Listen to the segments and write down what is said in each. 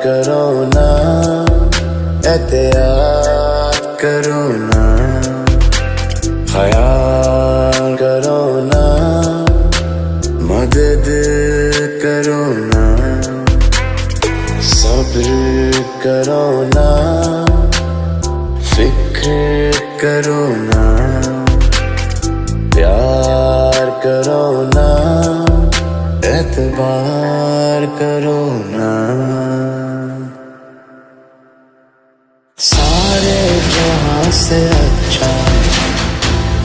करो ना, एहतियात करो ना, ख्याल करो ना, मदद करो ना, सब्र करो ना, फिक्र करो ना, प्यार करो ना, एतबार करो ना। सारे जहां से अच्छा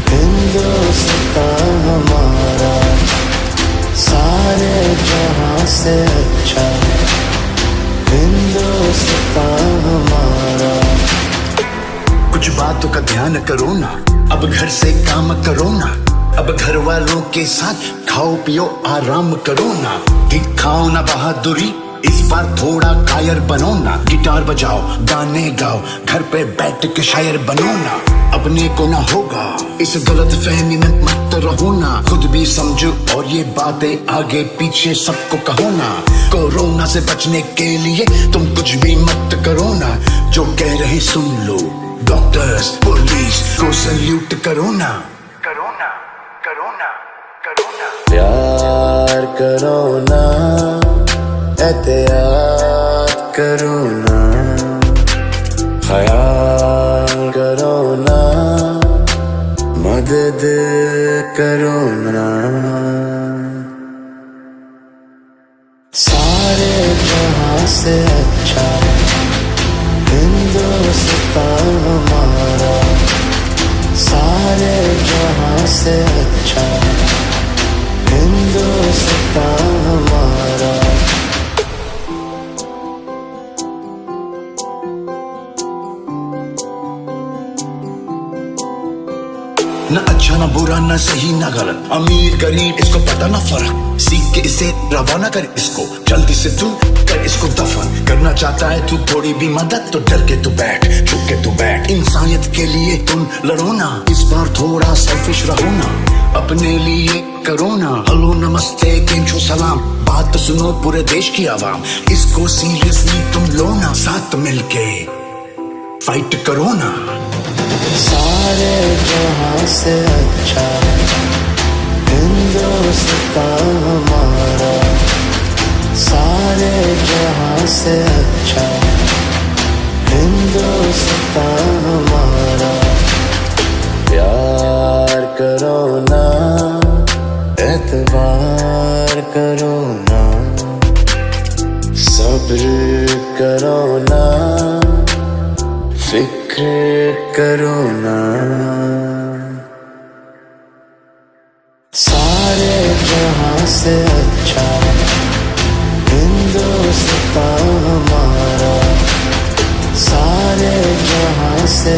हिंदुस्तान हमारा, सारे जहां से अच्छा हिंदुस्तान हमारा। कुछ बातों का ध्यान करो ना, अब घर से काम करो ना, अब घर वालों के साथ खाओ पियो आराम करो ना, दिखाओ ना बहादुरी, इस बार थोड़ा कायर बनो ना, गिटार बजाओ गाने गाओ, घर पे बैठ के शायर बनो ना, अपने को ना होगा इस गलत फहमी में मत रहो ना, खुद भी समझो और ये बातें आगे पीछे सबको कहो ना। कोरोना से बचने के लिए तुम कुछ भी मत करो ना, जो कह रहे सुन लो, डॉक्टर्स पुलिस को सल्यूट करो ना, करो ना, करो ना, करो ना। प्यार करो ना, एहतियात करो ना, ख्याल करो ना, मदद करो ना। सारे जहां से अच्छा हिंदुस्तान हमारा, सारे जहां से अच्छा हिंदुस्तान हमारा। न अच्छा न बुरा न सही न गलत, अमीर गरीब इसको पता न फर्क, सीख के इसे रवाना कर इसको, जल्दी से तू कर इसको दफन। करना चाहता है तू थोड़ी भी मदद तो डर के तू बैठ, झुक के तू बैठ, इंसानियत के लिए तुम लड़ो ना, इस बार थोड़ा सेल्फिश रहो ना, अपने लिए करो ना। हेलो नमस्ते केम छो सलाम, बात तो सुनो पूरे देश की आवाम, इसको सीरियसली तुम लो ना, साथ मिलके फाइट करो ना। सारे जहां से अच्छा हिंदुस्तान हमारा, सारे जहां से अच्छा हिंदुस्तान हमारा। प्यार करो ना, एतबार करो ना, सब्र करो ना, फिक्र करो ना। सारे जहां से अच्छा हिंदुस्तान हमारा, सारे जहां से